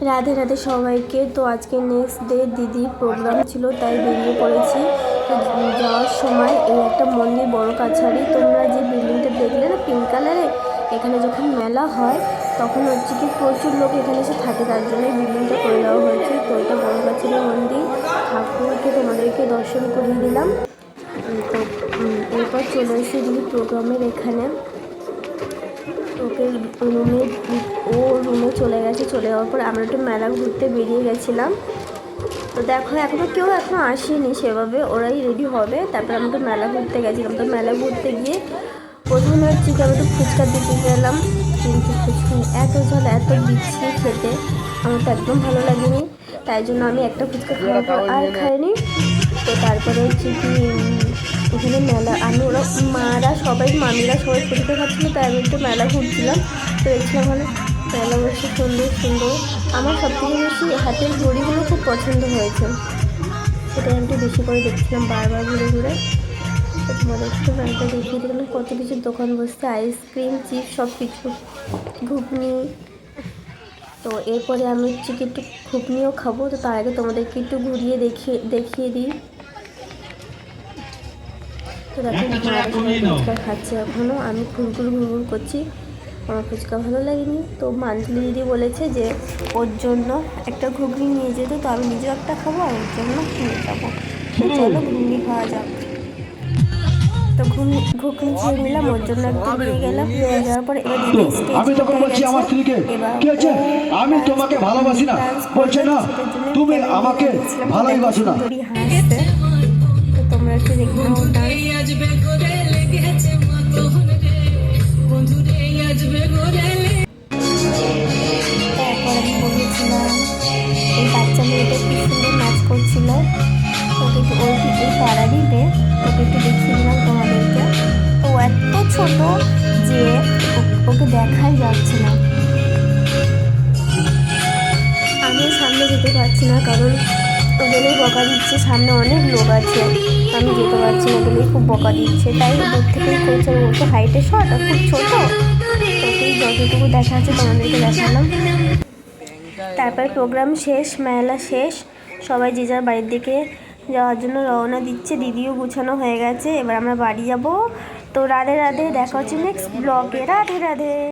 রাধে রাধে সবাইকে। তো আজকে নেক্সট ডে দিদির প্রোগ্রাম ছিল, তাই বেরিয়ে পড়েছি। তো যাওয়ার সময় এই একটা মন্দির বড় কাছারি, তোমরা যে বিল্ডিংটা দেখলে না পিঙ্ক কালারে, এখানে যখন মেলা হয় তখন হচ্ছে কি প্রচুর লোক এখানে এসে থাকে, তার জন্য এই বিল্ডিংটা করে দেওয়া হয়েছে। তো এটা বড় কাছারি মন্দির, ঠাকুরকে তোমাদেরকে দর্শন করিয়ে দিলাম। তো এরপর চলে এসেছি দিদির প্রোগ্রামের এখানে। ওকে রুমে চলে গেছে। চলে যাওয়ার পর আমরা একটু মেলা ঘুরতে বেরিয়ে গেছিলাম। তো দেখো এখনও আসেনি সেভাবে, ওরাই রেডি হবে। তারপর আমরা একটু মেলা ঘুরতে গেছিলাম। তো মেলা ঘুরতে গিয়ে প্রথমে হচ্ছে কি আমি একটু ফুচকা দিতে গেলাম, কিন্তু ফুচকা এত ঝাল, এত বিচ্ছিরি খেতে, আমার তো একদম ভালো লাগেনি। তাই জন্য আমি একটা ফুচকা খাওয়ার পর আর খাইনি। তো তারপরে হচ্ছে কি ওখানে মেলা, ওরা মারা সবাই, মামিরা সবাই ফুচকা খাচ্ছিলো, তাই আমি একটু মেলা ঘুরছিলাম। তো দেখছিলাম ওখানে মেলা বসে সুন্দর সুন্দর। আমার সবথেকে বেশি হাতের ঘড়িগুলো খুব পছন্দ হয়েছে, সেটাই আমি একটু বেশি করে দেখছিলাম বারবার ঘুরে ঘুরে। তো তোমাদের একটু মেলাটা দেখিয়ে দিলাম, কত কিছু দোকান বসছে, আইসক্রিম, চিপস, সব কিছু, ঘুগনি। তো এরপরে আমি হচ্ছে কি একটু ঘুগনিও খাবো। তো তার আগে তোমাদেরকে একটু ঘুরিয়ে দেখিয়ে দিই। তো দেখো ফুচকা খাচ্ছে এখনও, আমি ঘুরঘুর করছি, আমার ফুচকা ভালো লাগেনি। তো মান্থলি দিদি বলেছে যে ওর জন্য একটা ঘুগনি নিয়ে যেতে, তো আমি নিজেও একটা খাবো আর ওর জন্য নিয়ে যাবো। তো চলো ঘুগনি খাওয়া যাক। তো ঘুগনি খেয়ে নিলাম, ওর জন্য একটা নিয়ে গেলাম। নিয়ে যাওয়ার পর এবার দিদি আমি তখন বলছি আমার স্ত্রীকে, কি আছে আমি তোমাকে ভালোবাসি না, বলছে না তুমি আমাকে ভালোবাসো না। হাসতে, তো তোমরা একটু দেখে নাও ডান্স। তারপর আমি বলেছিলাম এই বাচ্চা মেয়েটা কি সুন্দর নাচ করছিল, তোকে একটু এই পাড়ারই মেয়ে, তোকে একটু দেখিয়ে দিলাম তোমাদেরকে। ও এত ছোট যে ওকে দেখাই যাচ্ছে না। আমিও সামনে যেতে পারছি না, কারণ ওদেরই বকা দিচ্ছে, সামনে অনেক লোক আছে, আমি যেতে পারছি না বলেই খুব বকা দিচ্ছে। তাই দূর থেকেই করছে, ও তো হাইটে শর্ট আর খুব ছোটো, তোকেই যতটুকু দেখা আছে তোমাদেরকে দেখালাম। তারপর প্রোগ্রাম শেষ, মেলা শেষ, সবাই যে যার বাড়ির দিকে যাওয়ার জন্য রওনা দিচ্ছে। দিদিও গুছানো হয়ে গেছে, এবার আমরা বাড়ি যাব। তো রাধে রাধে, দেখা হচ্ছে নেক্সট ব্লগে। রাধে রাধে।